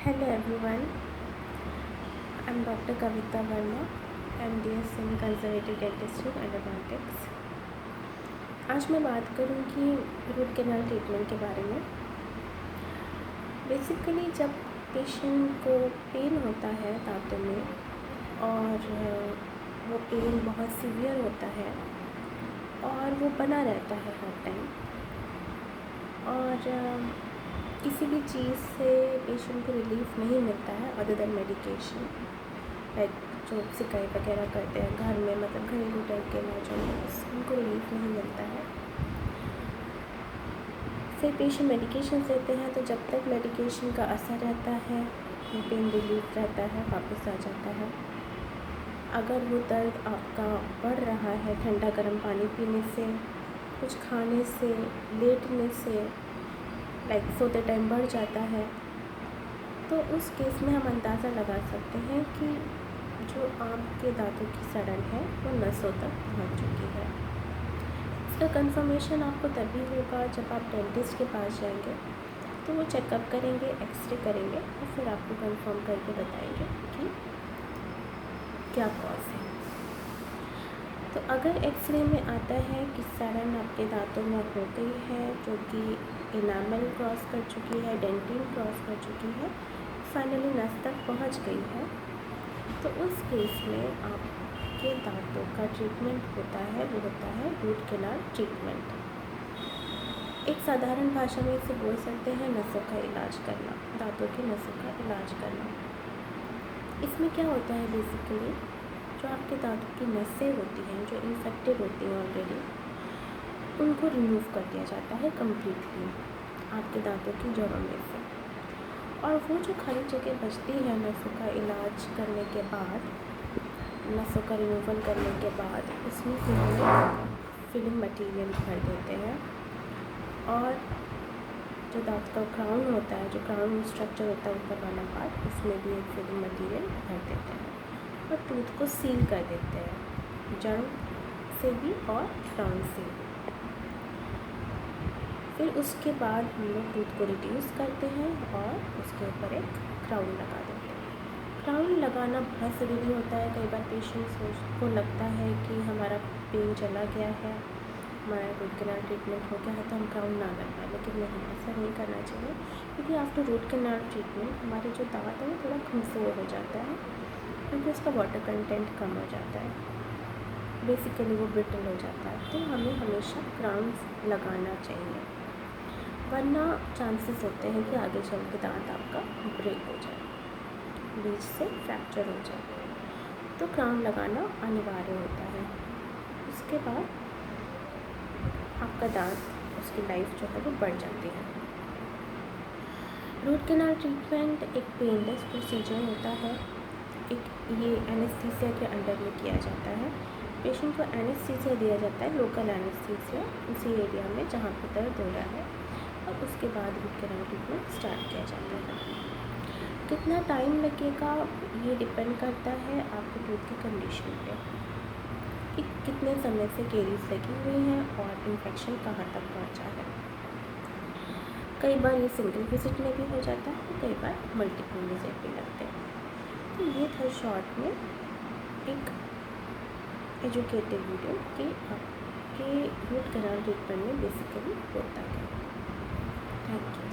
Hello everyone, I'm Dr. Kavita Verma, MDS in Conservative Dentistry and Endodontics। आज मैं बात करूँगी रूट कैनाल ट्रीटमेंट के बारे में। बेसिकली जब पेशेंट को पेन होता है दांतों में और वो पेन बहुत सीवियर होता है और वो बना रहता है हर टाइम और किसी भी चीज़ से पेशेंट को रिलीफ नहीं मिलता है अदर देन मेडिकेशन, लाइक जो सिकाई वगैरह करते हैं घर में, मतलब घरेलू टाइप के इलाजों में उनको रिलीफ नहीं मिलता है। फिर पेशेंट मेडिकेशन लेते हैं तो जब तक मेडिकेशन का असर रहता है वो पेन रिलीफ रहता है, वापस आ जाता है। अगर वो दर्द आपका बढ़ रहा है ठंडा गर्म पानी पीने से, कुछ खाने से, लेटने से, लाइक सोते टाइम बढ़ जाता है, तो उस केस में हम अंदाज़ा लगा सकते हैं कि जो आपके दांतों की सड़न है वो नसों तक पहुंच चुकी है। इसका कंफर्मेशन आपको तभी होगा जब आप डेंटिस्ट के पास जाएंगे, तो वो चेकअप करेंगे, एक्सरे करेंगे और फिर आपको कंफर्म करके बताएंगे कि क्या कॉज है। तो अगर एक्सरे में आता है कि सड़न आपके दांतों में हो गई है, जो कि इनामल क्रॉस कर चुकी है, डेंटिन क्रॉस कर चुकी है, फाइनली नस तक पहुंच गई है, तो उस केस में आपके दांतों का ट्रीटमेंट होता है, वो होता है रूट कैनाल ट्रीटमेंट। एक साधारण भाषा में इसे बोल सकते हैं नसों का इलाज करना, दांतों की नसों का इलाज करना। इसमें क्या होता है, बेसिकली जो आपके दांतों की नसें होती हैं, जो इन्फेक्टेड होती हैं ऑलरेडी, उनको रिमूव कर दिया जाता है कम्प्लीटली आपके दांतों की जड़ों में से। और वो जो खाली जगह बचती है नसों का इलाज करने के बाद, नसों का रिमूवल करने के बाद, उसमें फिलिंग मटेरियल भर देते हैं और जो दांत का क्राउन होता है, जो क्राउन स्ट्रक्चर होता है ऊपर वाला पार्ट, उसमें भी एक फिलिंग मटेरियल भर देते हैं और टूथ को सील कर देते हैं, जड़ से भी और क्राउन से भी। फिर उसके बाद हम लोग टूथ को रिड्यूस करते हैं और उसके ऊपर एक क्राउन लगा देते हैं। क्राउन लगाना बहुत ज़रूरी होता है। कई बार पेशेंट्स को लगता है कि हमारा पेन चला गया है, हमारा रूट कैनाल ट्रीटमेंट हो गया है, तो हम क्राउन ना लगवाएं, लेकिन नहीं, ऐसा नहीं करना चाहिए, क्योंकि आफ्टर रूट कैनाल ट्रीटमेंट हमारे जो दांत है वो थोड़ा कमज़ोर हो जाता है, क्योंकि उसका वाटर कंटेंट कम हो जाता है, बेसिकली वो ब्रिटल हो जाता है। तो हमें हमेशा क्राउन लगाना चाहिए, वरना चांसेस होते हैं कि आगे चल के दांत आपका ब्रेक हो जाए, बीच से फ्रैक्चर हो जाए, तो क्राउन लगाना अनिवार्य होता है। उसके बाद आपका दांत, उसकी लाइफ जो है वो बढ़ जाती है। रूट कैनाल ट्रीटमेंट एक पेनलेस प्रोसीजर होता है। ये एनेस्थीसिया के अंडर में किया जाता है। पेशेंट को एनेस्थीसिया दिया जाता है, लोकल एनेस्थीसिया, उसी एरिया में जहाँ पर दर्द हो रहा है, और उसके बाद रूट कैनाल ट्रीटमेंट स्टार्ट किया जाता है। कितना टाइम लगेगा ये डिपेंड करता है आपके टूथ की कंडीशन पे, कि कितने समय से केरीज लगी हुई हैं और इन्फेक्शन कहाँ तक पहुँचा है। कई बार ये सिंगल विजिट में भी हो जाता है, कई बार मल्टीपल विजिट भी लगते हैं। तो ये था शॉर्ट में एक एजुकेटिव वीडियो कि आपके रूट कैनाल ट्रीटमेंट में बेसिकली होता है। Thank you.